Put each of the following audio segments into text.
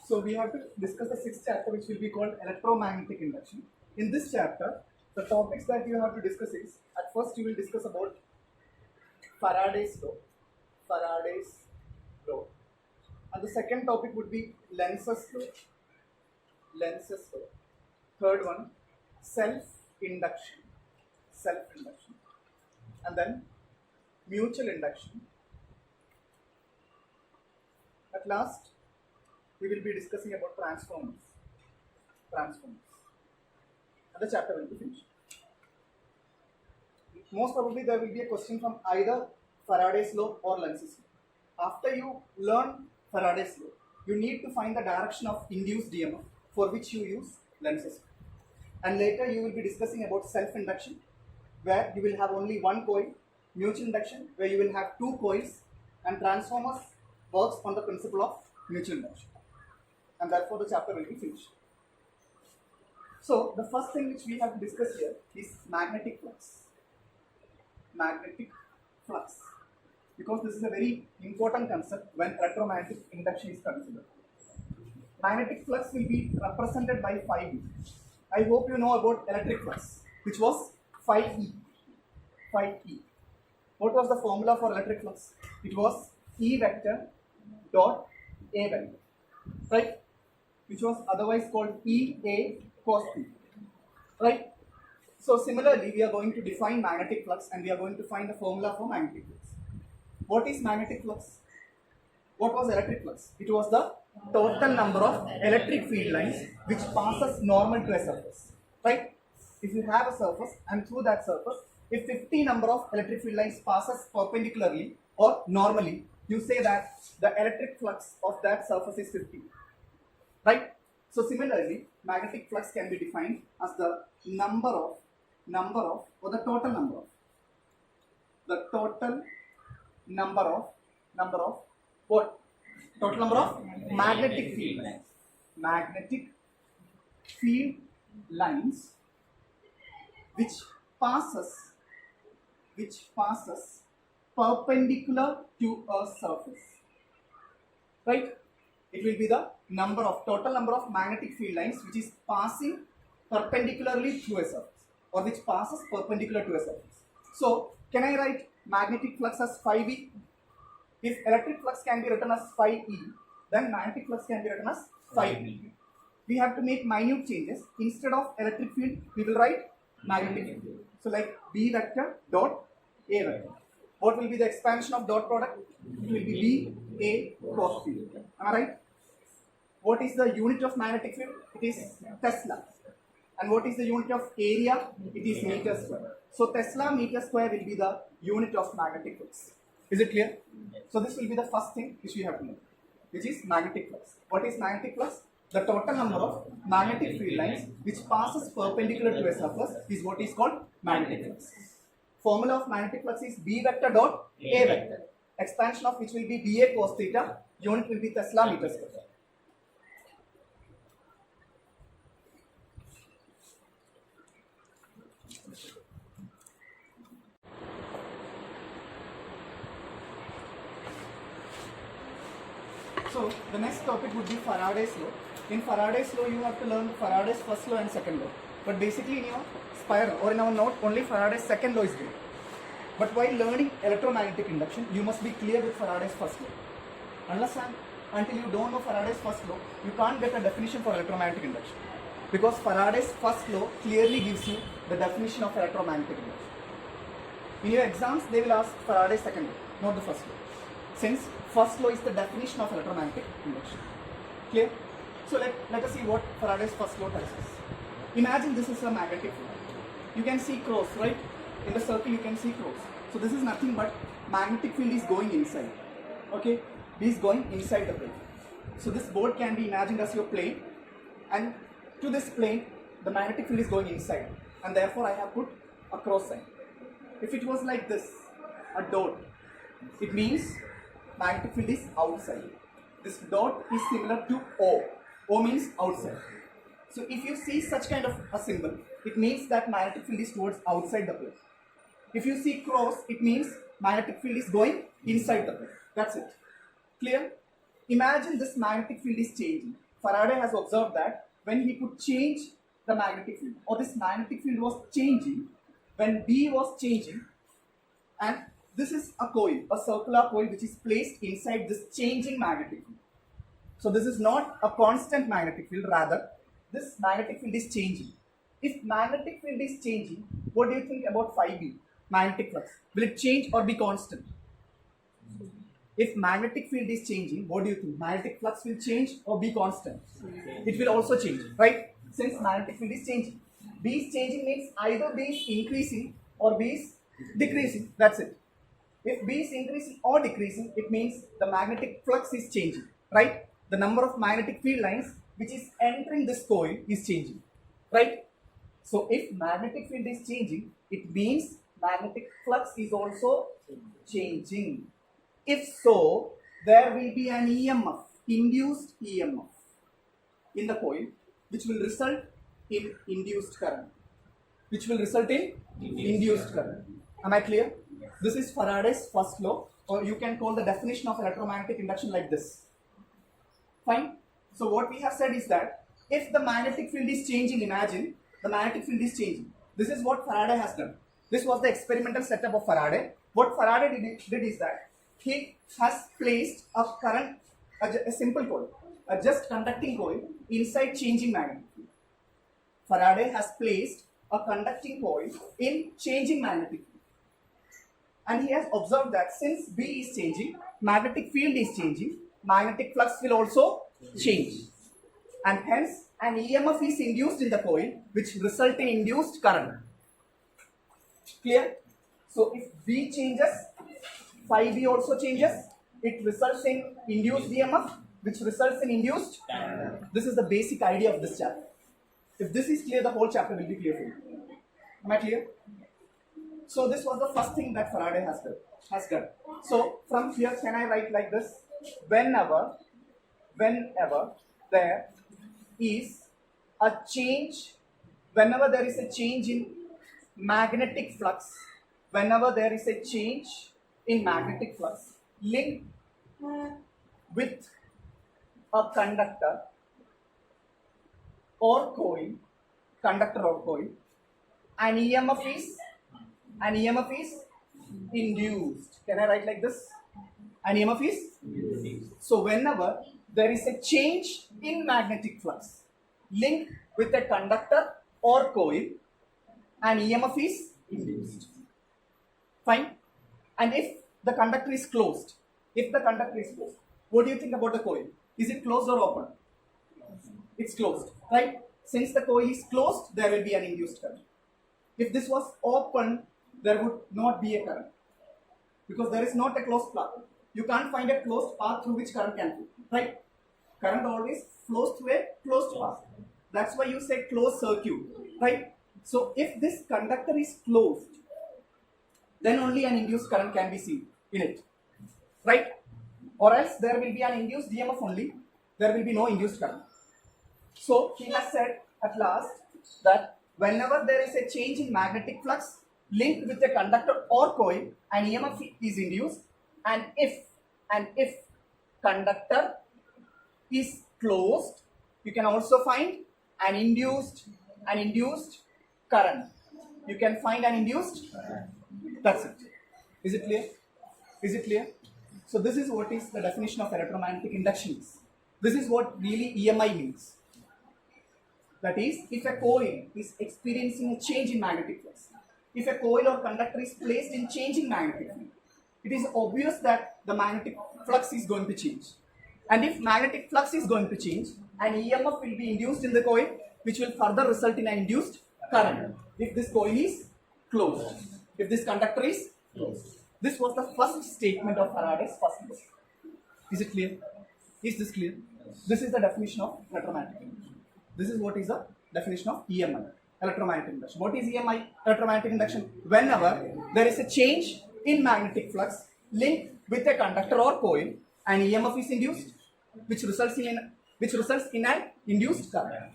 So we have to discuss the sixth chapter, which will be called electromagnetic induction. In this chapter, the topics that you have to discuss is, at first you will discuss about Faraday's law, Faraday's law, and the second topic would be Lenz's law, Lenz's law. Third one, self-induction, self-induction, and then mutual induction. At last, we will be discussing about transformers, transformers, and the chapter will be finished. Most probably there will be a question from either Faraday's law or Lenz's law. After you learn Faraday's law, you need to find the direction of induced EMF, for which you use Lenz's law. And later you will be discussing about self-induction, where you will have only one coil, mutual induction, where you will have two coils, and transformers works on the principle of mutual induction. And therefore the chapter will be finished. So the first thing which we have to discuss here is magnetic flux. Magnetic flux, because this is a very important concept when electromagnetic induction is considered. Magnetic flux will be represented by phi b. I hope you know about electric flux, which was phi e. Phi e. What was the formula for electric flux? It was E vector dot A vector, right? Which was otherwise called E A cos p, right? So similarly, we are going to define magnetic flux and we are going to find the formula for magnetic flux. What is magnetic flux? What was electric flux? It was the total number of electric field lines which passes normal to a surface, right? If you have a surface and through that surface, if 50 number of electric field lines passes perpendicularly or normally, you say that the electric flux of that surface is 50, right? So similarly, magnetic flux can be defined as the number of or the total number of what? Total number of magnetic field lines. Magnetic field lines which passes perpendicular to a surface, right? It will be the total number of magnetic field lines which is passing perpendicularly through a surface, or which passes perpendicular to a surface. So can I write magnetic flux as phi b? If electric flux can be written as phi e, then magnetic flux can be written as phi b. We have to make minute changes. Instead of electric field, we will write magnetic field. So like B vector dot A vector. What will be the expansion of dot product? It will be B A cos phi. Am I right? What is the unit of magnetic field? It is Tesla. And what is the unit of area? It is meter square. So Tesla meter square will be the unit of magnetic flux. Is it clear? So this will be the first thing which we have to know, which is magnetic flux. What is magnetic flux? The total number of magnetic field lines which passes perpendicular to a surface is what is called magnetic flux. Formula of magnetic flux is B vector dot A vector. Expansion of which will be dA cos theta. Unit will be Tesla meter square. So the next topic would be Faraday's law. In Faraday's law, you have to learn Faraday's first law and second law. But basically in your spiral or in our note, only Faraday's second law is given. But while learning electromagnetic induction, you must be clear with Faraday's first law. Unless and until you don't know Faraday's first law, you can't get a definition for electromagnetic induction. Because Faraday's first law clearly gives you the definition of electromagnetic induction. In your exams, they will ask Faraday's second law, not the first law. Since first law is the definition of electromagnetic induction. Clear? So let us see what Faraday's first law tells us. Imagine this is a magnetic field. You can see cross, right? In the circle you can see cross. So this is nothing but magnetic field is going inside. Okay? This is going inside the plane. So this board can be imagined as your plane, and to this plane the magnetic field is going inside, and therefore I have put a cross sign. If it was like this, a dot, it means magnetic field is outside. This dot is similar to O. O means outside. So if you see such kind of a symbol, it means that magnetic field is towards outside the plane. If you see cross, it means magnetic field is going inside the plane. That's it. Clear? Imagine this magnetic field is changing. Faraday has observed that when he could change the magnetic field, or this magnetic field was changing, when B was changing, and this is a coil, a circular coil which is placed inside this changing magnetic field. So this is not a constant magnetic field, rather this magnetic field is changing. If magnetic field is changing, what do you think about phi B, magnetic flux? Will it change or be constant? If magnetic field is changing, what do you think? Magnetic flux will change or be constant? It will also change, right? Since magnetic field is changing. B is changing means either B is increasing or B is decreasing. That's it. If B is increasing or decreasing, it means the magnetic flux is changing, right? The number of magnetic field lines which is entering this coil is changing, right? So if magnetic field is changing, it means magnetic flux is also changing. If so, there will be an EMF, induced EMF in the coil, which will result in induced current. Which will result in induced current. Am I clear? This is Faraday's first law, or you can call the definition of electromagnetic induction like this. Fine? So what we have said is that if the magnetic field is changing, imagine the magnetic field is changing. This is what Faraday has done. This was the experimental setup of Faraday. What Faraday did is that he has placed a current, a simple coil, a just conducting coil inside changing magnetic field. Faraday has placed a conducting coil in changing magnetic field. And he has observed that since B is changing, magnetic field is changing, magnetic flux will also change. And hence an EMF is induced in the coil which result in induced current. Clear? So if B changes, phi B also changes, it results in induced EMF which results in induced. This is the basic idea of this chapter. If this is clear, the whole chapter will be clear for you. Am I clear? So this was the first thing that Faraday has done. So from here, can I write like this? Whenever there is a change, whenever there is a change in magnetic flux, whenever there is a change in magnetic flux linked with a conductor or coil, an EMF is induced. Can I write like this? An EMF is induced. So whenever there is a change in magnetic flux linked with a conductor or coil, an EMF is induced. Fine. And if the conductor is closed, what do you think about the coil? Is it closed or open? It's closed, right? Since the coil is closed, there will be an induced current. If this was open, there would not be a current, because there is not a closed path. You can't find a closed path through which current can flow, right? Current always flows through a closed path. That's why you say closed circuit, right? So if this conductor is closed, then only an induced current can be seen in it, right? Or else there will be an induced EMF only, there will be no induced current. So he has said at last that whenever there is a change in magnetic flux linked with a conductor or coil, an EMF is induced, and if conductor is closed, you can also find an induced current. You can find an induced. That's it. Is it clear? Is it clear? So this is what is the definition of electromagnetic induction is. This is what really EMI means. That is, if a coil is experiencing a change in magnetic flux, if a coil or conductor is placed in changing magnetic field, it is obvious that the magnetic flux is going to change. And if magnetic flux is going to change, an EMF will be induced in the coil, which will further result in an induced current if this coil is closed, if this conductor is closed. This was the first statement of Faraday's first law. Is it clear? Is this clear? This is the definition of electromagnetic induction. This is what is the definition of EMI, electromagnetic induction. What is EMI, electromagnetic induction? Whenever there is a change in magnetic flux linked with a conductor or coil, an EMF is induced, which results in an induced current.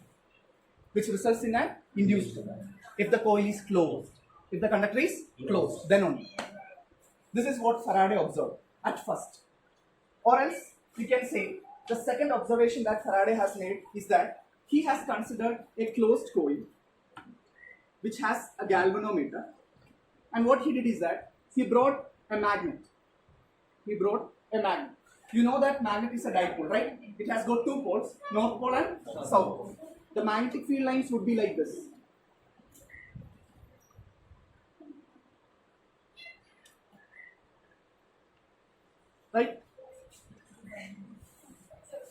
If the coil is closed, if the conductor is closed, then only. This is what Faraday observed at first. Or else you can say The second observation that Faraday has made is that he has considered a closed coil which has a galvanometer, and what he did is that he brought a magnet. He brought a magnet. You know that magnet is a dipole, right? It has got two poles, north pole and south pole. The magnetic field lines would be like this. Right?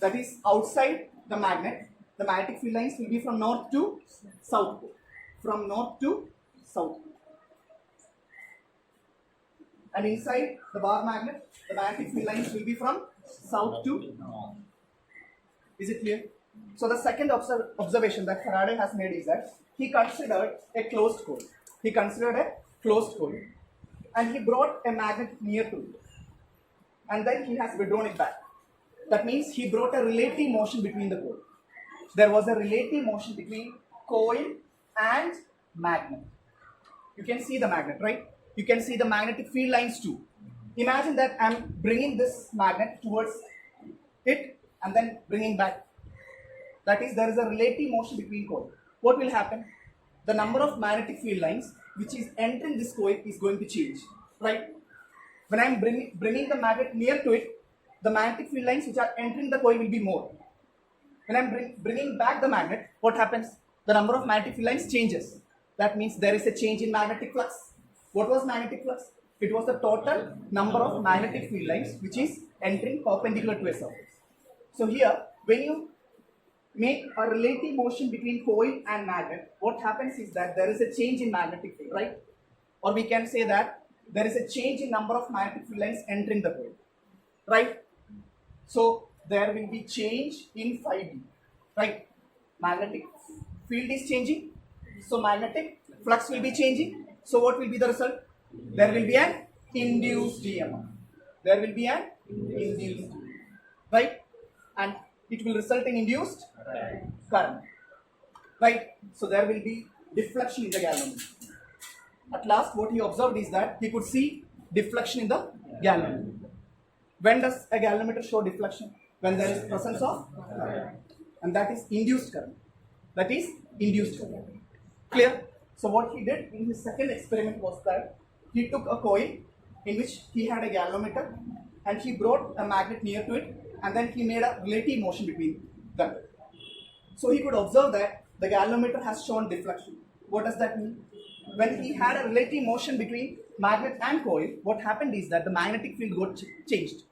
That is outside the magnetic field lines will be from north to south pole. From north to south pole. And inside the bar magnet, the magnetic field lines will be from south to north. Is it clear? So the second observation that Faraday has made is that he considered a closed coil. He considered a closed coil, and he brought a magnet near to it, and then he has withdrawn it back. That means he brought a relative motion between the coil. There was a relative motion between coil and magnet. You can see the magnet, right? You can see the magnetic field lines too. Imagine that I am bringing this magnet towards it and then bringing back. That is, there is a relative motion between coil. What will happen? The number of magnetic field lines which is entering this coil is going to change, right? When I am bringing the magnet near to it, the magnetic field lines which are entering the coil will be more. When I am bringing back the magnet, what happens? The number of magnetic field lines changes. That means there is a change in magnetic flux. What was magnetic flux? It was the total number of magnetic field lines which is entering perpendicular to a surface. So here, when you make a relative motion between coil and magnet, what happens is that there is a change in magnetic field, right? Or we can say that there is a change in number of magnetic field lines entering the coil, right? So there will be change in phi b, right? Magnetic field is changing, so magnetic flux will be changing. So what will be the result? There will be an induced EMF. There will be an induced, right? And it will result in induced current, right? So there will be deflection in the galvanometer. At last, what he observed is that he could see deflection in the galvanometer. When does a galvanometer show deflection? When there is presence of current, and that is induced current. That is induced current. Clear? So what he did in his second experiment was that he took a coil in which he had a galvanometer and he brought a magnet near to it, and then he made a relative motion between them. So he could observe that the galvanometer has shown deflection. What does that mean? When he had a relative motion between magnet and coil, what happened is that the magnetic field got changed.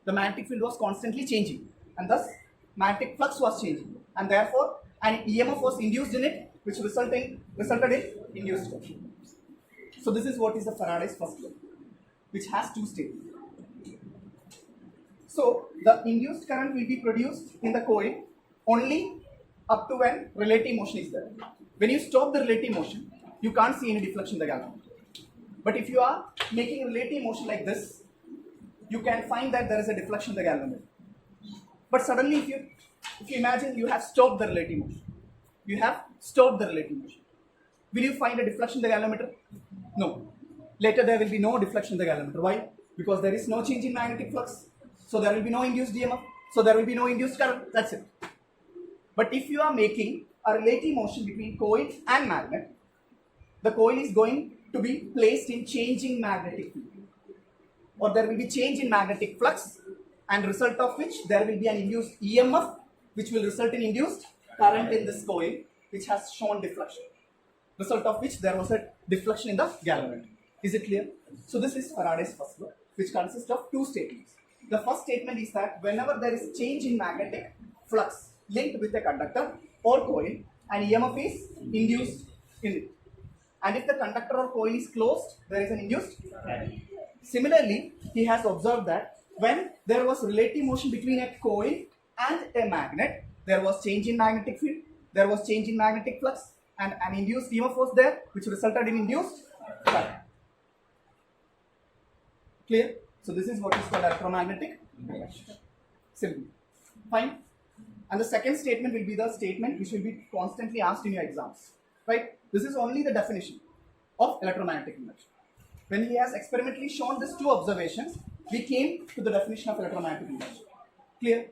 The magnetic field was constantly changing, and thus magnetic flux was changing, and therefore an EMF was induced in it, which resulted in induced current. So this is what is the Faraday's first law, which has two states. So the induced current will be produced in the coil only up to when relative motion is there. When you stop the relative motion, you can't see any deflection in the galvanometer. But if you are making relative motion like this, you can find that there is a deflection in the galvanometer. But suddenly, if you imagine you have stopped the relative motion, you have stopped the relative motion, will you find a deflection in the galvanometer? No. Later there will be no deflection in the galvanometer. Why? Because there is no change in magnetic flux. So there will be no induced EMF. So there will be no induced current. That's it. But if you are making a relative motion between coil and magnet, the coil is going to be placed in changing magnetic field, or there will be change in magnetic flux, and result of which there will be an induced EMF, which will result in induced current in this coil, which has shown deflection. Result of which there was a deflection in the galvanometer. Is it clear? So this is Faraday's first law, which consists of two statements. The first statement is that whenever there is change in magnetic flux linked with a conductor or coil, an EMF is induced in it. And if the conductor or coil is closed, there is an induced current. Similarly, he has observed that when there was relative motion between a coil and a magnet, there was change in magnetic field, there was change in magnetic flux, and an induced EMF was there, which resulted in induced current. Clear? So this is what is called electromagnetic induction. Simple. Fine. And the second statement will be the statement which will be constantly asked in your exams. Right? This is only the definition of electromagnetic induction. When he has experimentally shown these two observations, we came to the definition of electromagnetic induction. Clear?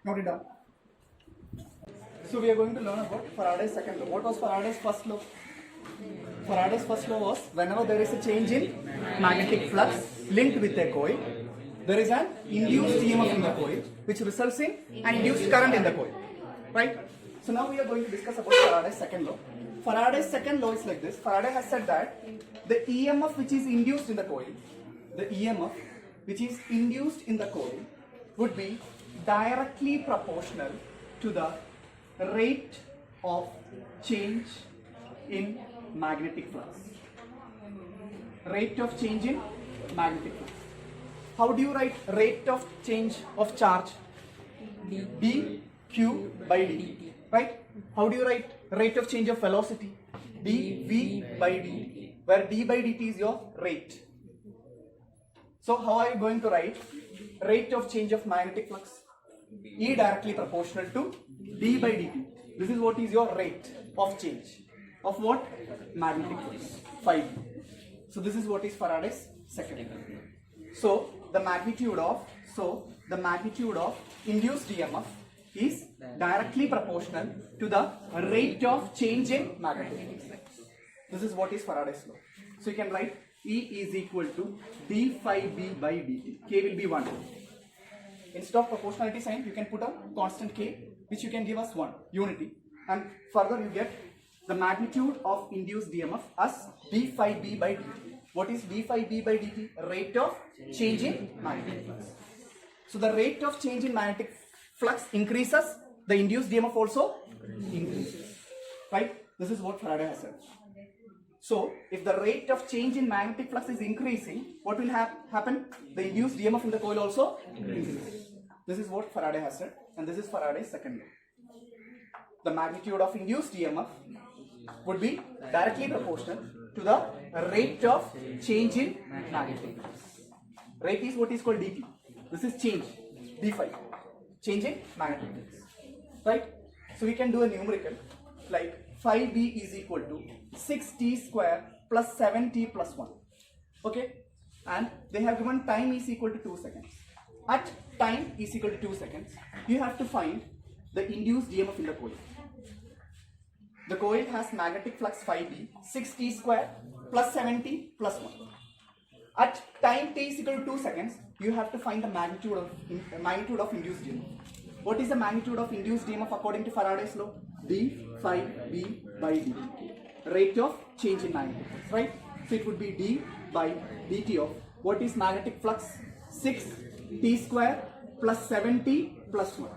Note it down. So we are going to learn about Faraday's second law. What was Faraday's first law? Faraday's first law was whenever there is a change in magnetic flux linked with a coil, there is an induced EMF in the coil which results in an induced current in the coil. Right? So now we are going to discuss about Faraday's second law. Faraday's second law is like this. Faraday has said that the EMF which is induced in the coil, the EMF which is induced in the coil would be directly proportional to the rate of change in magnetic flux. Rate of change in magnetic flux. How do you write rate of change of charge? dq by dt. Right? How do you write rate of change of velocity? dv by dt, where d by dt is your rate. So how are you going to write rate of change of magnetic flux? E directly proportional to d by dt. This is what is your rate of change of what? Magnetic flux, phi b. So this is what is Faraday's second law. So the magnitude of induced EMF is directly proportional to the rate of change in magnetic flux. This is what is Faraday's law. So you can write E is equal to d phi b by dt. K will be 1. Instead of proportionality sign, you can put a constant k, which you can give us 1, unity. And further you get the magnitude of induced EMF as d phi b by dt. What is d phi b by dt? Rate of change in magnetic flux. So the rate of change in magnetic flux increases, the induced EMF also increases. Right? This is what Faraday has said. So if the rate of change in magnetic flux is increasing, what will happen? The induced EMF in the coil also increases. This is what Faraday has said, and this is Faraday's second law. The magnitude of induced EMF would be directly proportional to the rate of change in magnetic flux. Rate is what is called dt. This is change, d phi, change in magnetic flux. Right? So we can do a numerical like phi b is equal to 6t square plus 7t plus 1. Okay? And they have given time is equal to 2 seconds. At time is equal to 2 seconds, you have to find the induced EMF in the coil. The coil has magnetic flux phi b, 6t square plus 7t plus 1. At time t is equal to 2 seconds, you have to find the magnitude of induced EMF. What is the magnitude of induced EMF according to Faraday's law? d phi b by dt. Rate of change in magnetic flux, right? So it would be d by dt of what is magnetic flux? 6t square plus 7t plus 1.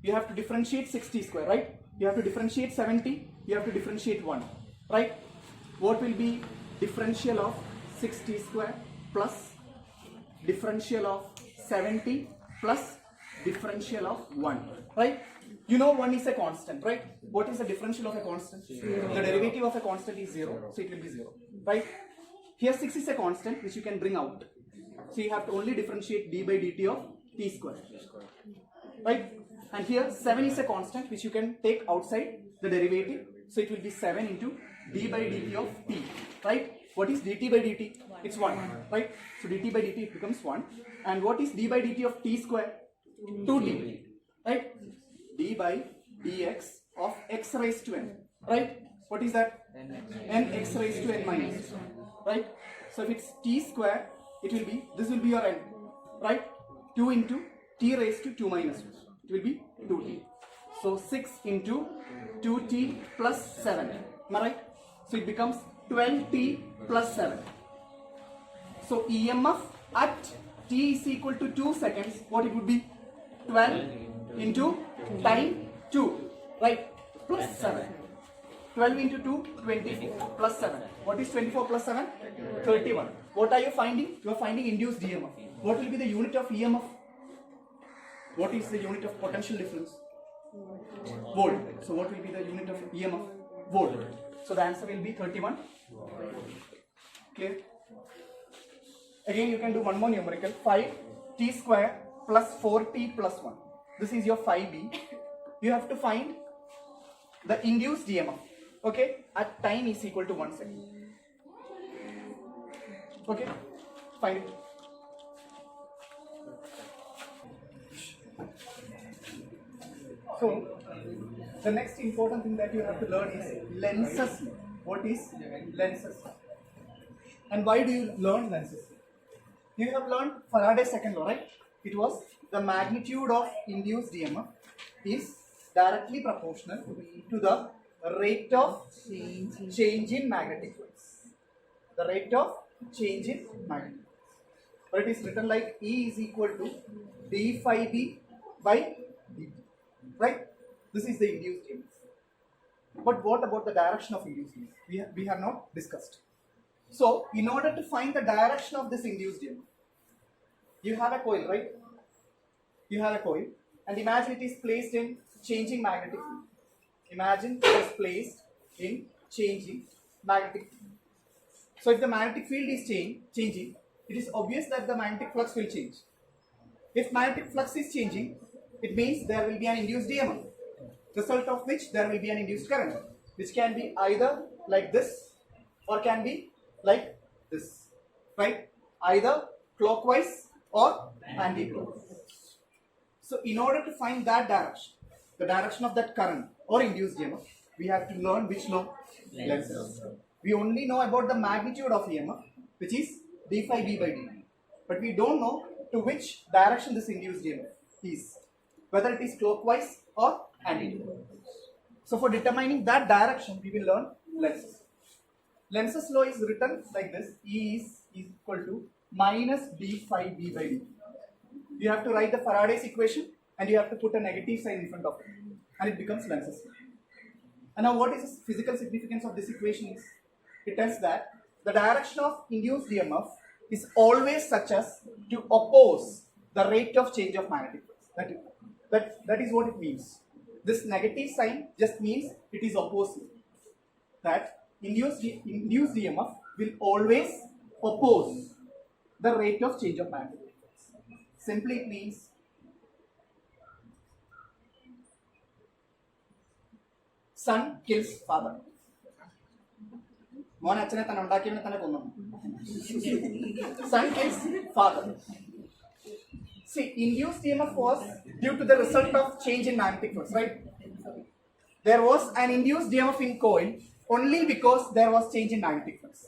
You have to differentiate 6t square, right? You have to differentiate 7t, you have to differentiate 1, right? What will be differential of 6t square plus differential of 7t plus differential of 1, right? You know 1 is a constant, right? What is the differential of a constant? 0. The derivative of a constant is 0, so it will be 0, right? Here 6 is a constant which you can bring out. So you have to only differentiate d by dt of t square, right? And here 7 is a constant which you can take outside the derivative. So it will be 7 into d by dt of t, right? What is dt by dt? It's 1, right? So dt by dt it becomes 1. And what is d by dt of t square? 2t, right? D by dx of x raised to n, right? What is that? N x raised to n minus 1, right? So if it's t square, it will be, this will be your n, right? 2 into t raised to 2 minus 1, it will be 2t. So 6 into 2t plus 7, am I right? So it becomes 12t plus 7. So EMF at t is equal to 2 seconds, what it would be? 12 into time 2, right? Plus 7. 12 into 2, 24 plus 7. What is 24 plus 7? 31. What are you finding? You are finding induced EMF. What will be the unit of EMF? What is the unit of potential difference? Volt. So what will be the unit of EMF? Volt. So the answer will be 31. Clear? Again you can do one more numerical. 5t square plus 4t plus 1. This is your phi b. You have to find the induced EMF. Okay? At time is equal to 1 second. Okay? Find it. So, the next important thing that you have to learn is Lenz's law. What is Lenz's law? And why do you learn Lenz's law? You have learned Faraday's second law, right? It was the magnitude of induced EMF is directly proportional to the rate of change in magnetic flux. The rate of change in magnetic flux. But it is written like E is equal to d phi b by dt. Right? This is the induced EMF. But what about the direction of induced EMF? We have not discussed. So, in order to find the direction of this induced EMF, you have a coil, right? You have a coil, and imagine it is placed in changing magnetic field. Imagine it is placed in changing magnetic field. So, if the magnetic field is changing, it is obvious that the magnetic flux will change. If magnetic flux is changing, it means there will be an induced EMF, result of which there will be an induced current, which can be either like this or can be like this, right? Either clockwise or anti-clockwise. So, in order to find that direction, the direction of that current or induced EMF, we have to learn which law? Lenz's law. We only know about the magnitude of EMF, which is d phi b by dt, but we don't know to which direction this induced EMF is, whether it is clockwise or anti-clockwise. So, for determining that direction, we will learn Lenz's law. Lenz's law is written like this: E is equal to minus d phi b by dt. You have to write the Faraday's equation and you have to put a negative sign in front of it, and it becomes Lenz's law. And now, what is the physical significance of this equation is? It tells that the direction of induced EMF is always such as to oppose the rate of change of magnetic flux. That is what it means. This negative sign just means it is opposite. That induced EMF will always oppose the rate of change of magnetic flux. Simply it means son kills father. Son kills father. See, induced EMF was due to the result of change in magnetic flux, right? There was an induced EMF in coil only because there was change in magnetic flux.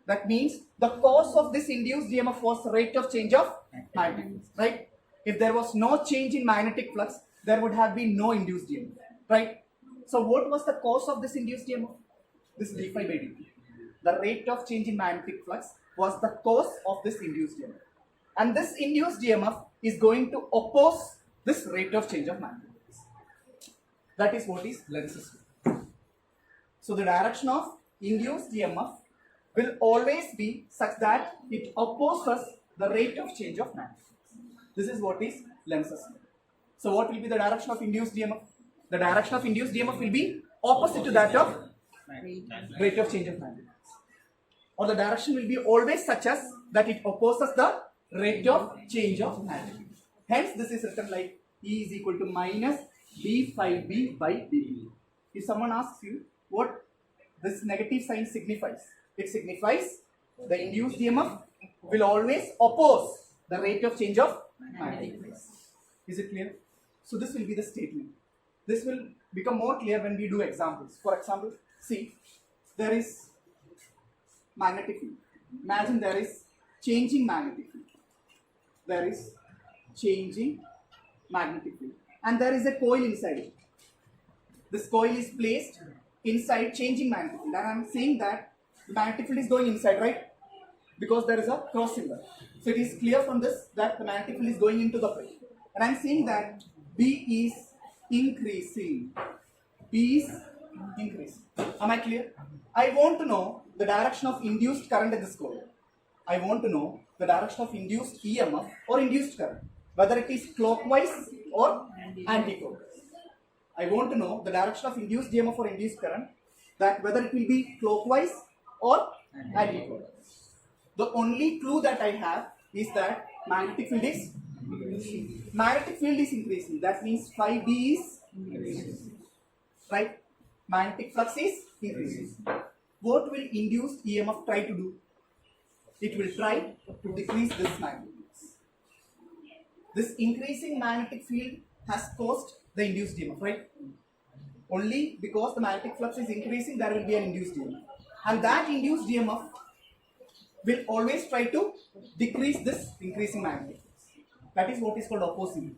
That means the cause of this induced EMF was rate of change of magnetic flux, right? If there was no change in magnetic flux, there would have been no induced EMF, right? So what was the cause of this induced EMF? This d phi by dt. The rate of change in magnetic flux was the cause of this induced EMF. And this induced EMF is going to oppose this rate of change of magnetic flux. That is what is Lenz's law. So the direction of induced EMF will always be such that it opposes the rate of change of magnetic flux. This is what is Lenz's law. So what will be the direction of induced EMF? The direction of induced EMF will be opposite to that of rate of change of magnetic flux. Or the direction will be always such as that it opposes the rate of change of magnetic flux. Hence, this is written like E is equal to minus d phi b by dt. If someone asks you what this negative sign signifies, it signifies the induced EMF will always oppose the rate of change of magnetic flux. Is it clear? So this will be the statement. This will become more clear when we do examples. For example, see, there is magnetic field. Imagine there is changing magnetic field. There is changing magnetic field. And there is a coil inside it. This coil is placed inside changing magnetic field. And I am saying that the magnetic field is going inside, right? Because there is a cross symbol. So it is clear from this that the magnetic field is going into the coil. And I am saying that B is increasing. B is increasing. Am I clear? I want to know the direction of induced current in this coil. I want to know the direction of induced EMF or induced current, whether it is clockwise or anti-clockwise. I want to know the direction of induced EMF or induced current, that whether it will be clockwise or anti-clockwise. The only clue that I have is that magnetic field is increasing. That means phi b is increasing. Right? Magnetic flux is increasing. What will induced EMF try to do? It will try to decrease this magnetic flux. This increasing magnetic field has caused the induced EMF, right? Only because the magnetic flux is increasing, there will be an induced EMF. And that induced EMF will always try to decrease this increasing magnetic flux. That is what is called opposing.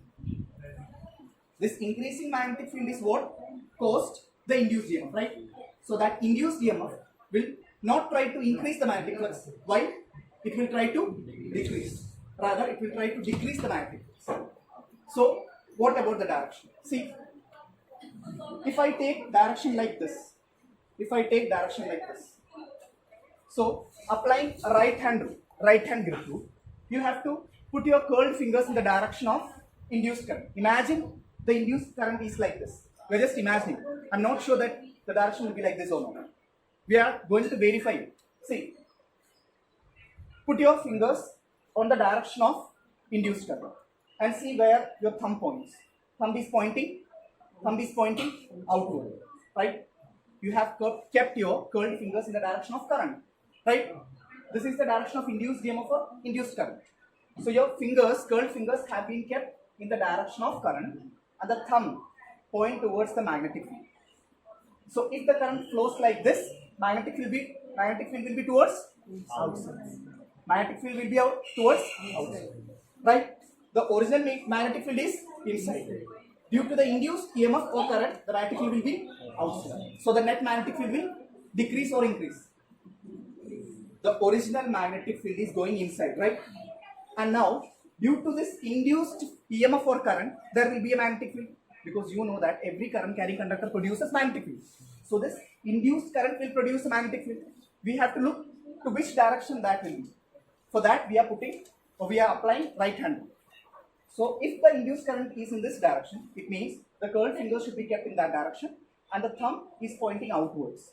This increasing magnetic field is what caused the induced EMF, right? So that induced EMF will not try to increase the magnetic flux. Why? It will try to decrease. Rather, it will try to decrease the magnetic flux. So, what about the direction? See, if I take direction like this, so applying a right hand grip rule, you have to put your curled fingers in the direction of induced current. Imagine the induced current is like this. We are just imagining. I'm not sure that the direction will be like this or not. We are going to verify it. See, put your fingers on the direction of induced current and see where your thumb points. Thumb is pointing outward, right? You have kept your curled fingers in the direction of current, right? This is the direction of induced EMF or induced current. So your curled fingers have been kept in the direction of current and the thumb point towards the magnetic field. So if the current flows like this, magnetic field will be towards outside. Magnetic field will be towards outside, right? The original magnetic field is inside. Due to the induced EMF or current, the magnetic field will be outside. So the net magnetic field will decrease or increase. The original magnetic field is going inside, right? And now, due to this induced EMF or current, there will be a magnetic field, because you know that every current carrying conductor produces magnetic field. So this induced current will produce a magnetic field. We have to look to which direction that will be. For that, we are applying right hand rule. So if the induced current is in this direction, it means the curled fingers should be kept in that direction and the thumb is pointing outwards.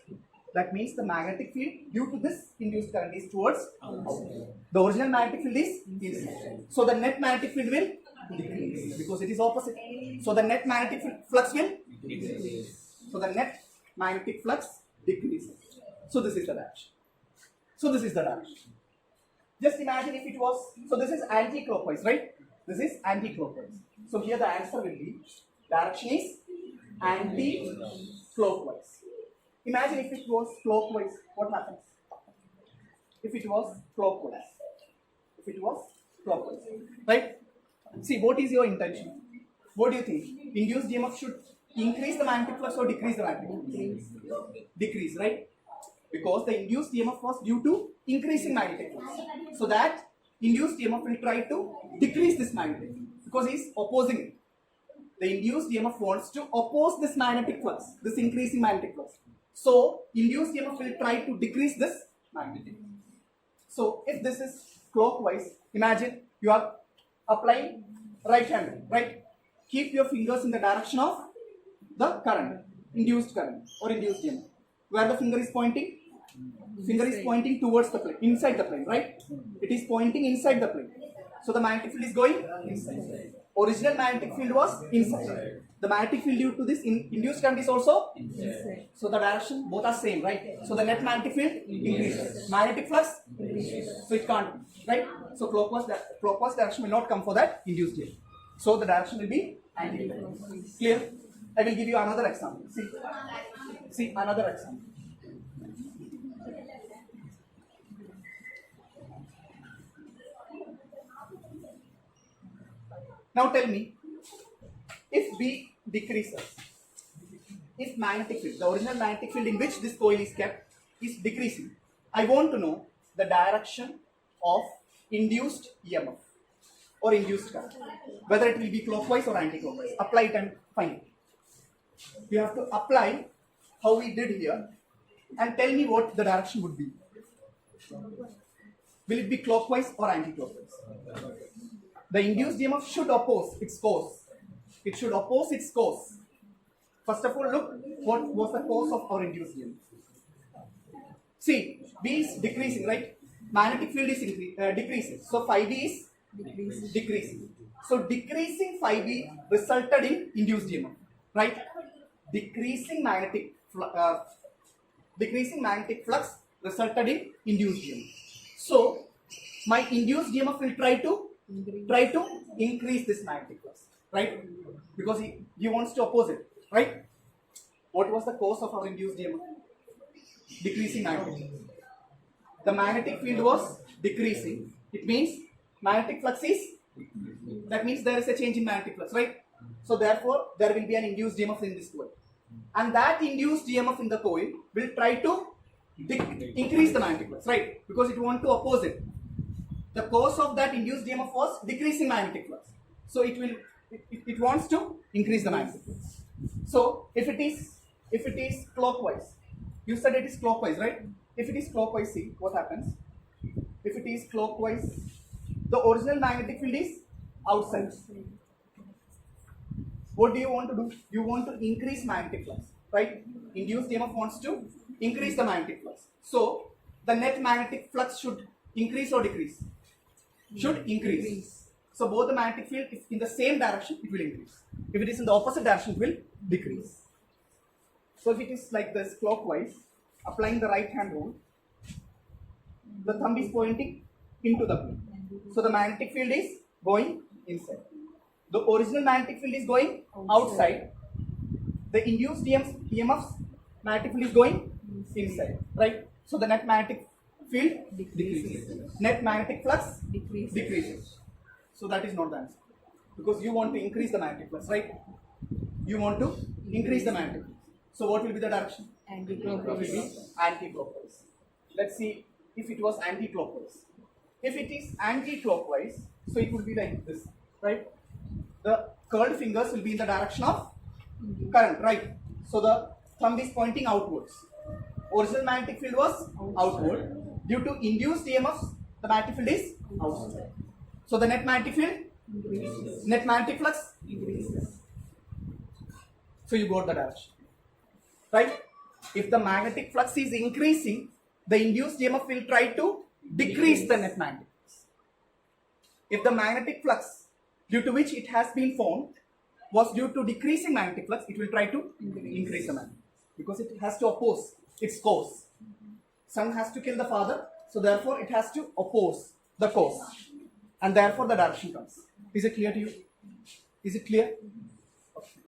That means the magnetic field due to this induced current is towards outside. The original magnetic field is inside. So the net magnetic field will decrease because it is opposite. So the net magnetic flux will decrease. So the net magnetic flux decreases. So this is the direction. Just imagine if it was, so this is anti-clockwise, right? This is anti-clockwise. So here the answer will be, direction is anti-clockwise. Imagine if it was clockwise, what happens? If it was clockwise, right? See, what is your intention? What do you think? Induced EMF should increase the magnetic flux or decrease the magnetic flux? Decrease, right? Because the induced EMF was due to increasing magnetic flux. So that induced EMF will try to decrease this magnetic flux because he is opposing it. The induced EMF wants to oppose this magnetic flux, this increasing magnetic flux. So induced EMF will try to decrease this magnetic flux. So if this is clockwise, imagine you are applying right hand, right? Keep your fingers in the direction of the current, induced current or induced EMF. Where the finger is pointing? Finger is pointing towards the plane, inside the plane, right? It is pointing inside the plane. So the magnetic field is going inside. Original magnetic field was inside. The magnetic field due to this induced current is also inside. So the direction, both are same, right? So the net magnetic field increases. Magnetic flux increases. So it can't, right? So clockwise direction will not come for that induced EMF. So the direction will be anti-clockwise. Clear? I will give you another example. See another example. Now tell me, if B decreases, if magnetic field, the original magnetic field in which this coil is kept is decreasing, I want to know the direction of induced EMF or induced current, whether it will be clockwise or anti-clockwise. Apply it and find it. You have to apply how we did here and tell me what the direction would be. Will it be clockwise or anti-clockwise? The induced EMF should oppose its cause. It should oppose its cause. First of all, look what was the cause of our induced EMF. See, B is decreasing, right? Magnetic field is decreasing. So phi B is decreasing. So decreasing phi B resulted in induced EMF, right? Decreasing magnetic flux resulted in induced EMF. So my induced EMF will try to increase this magnetic flux. right? Because he wants to oppose it, right? What was the cause of our induced EMF? Decreasing magnetic. The magnetic field was decreasing. It means magnetic flux is, that means there is a change in magnetic flux, right? So therefore, there will be an induced EMF in this coil. And that induced EMF in the coil will try to increase the magnetic flux, right? Because it wants to oppose it. The cause of that induced EMF was decreasing magnetic flux. So it wants to increase the magnetic flux. So if it is clockwise, you said it is clockwise, right? If it is clockwise, see what happens. If it is clockwise, the original magnetic field is outside. What do you want to do? You want to increase magnetic flux, right? Induced EMF wants to increase the magnetic flux. So the net magnetic flux should increase or decrease? Should increase. So both the magnetic field, if in the same direction, it will increase. If it is in the opposite direction, it will decrease. So if it is like this clockwise, applying the right hand rule, the thumb is pointing into the plane. So the magnetic field is going inside. The original magnetic field is going outside. The induced EMF's magnetic field is going inside, right? So the net magnetic field decreases. Net magnetic flux decreases. So that is not the answer. Because you want to increase the magnetic flux, right? You want to increase the magnetic flux. So what will be the direction? Anti-clockwise. It will be anti-clockwise. Let's see if it was anti-clockwise. If it is anti-clockwise, so it will be like this, right? The curled fingers will be in the direction of current, right? So the thumb is pointing outwards. Original magnetic field was outward. Due to induced EMFs, the magnetic field is outside. So the net magnetic field, net magnetic flux increases. So you got the direction, right? If the magnetic flux is increasing, the induced EMF will try to decrease the net magnetic flux. If the magnetic flux due to which it has been formed was due to decreasing magnetic flux, it will try to increase the magnetic flux because it has to oppose its cause. Son has to kill the father, so therefore it has to oppose the cause, and therefore the direction comes. Is it clear to you? Is it clear? Okay.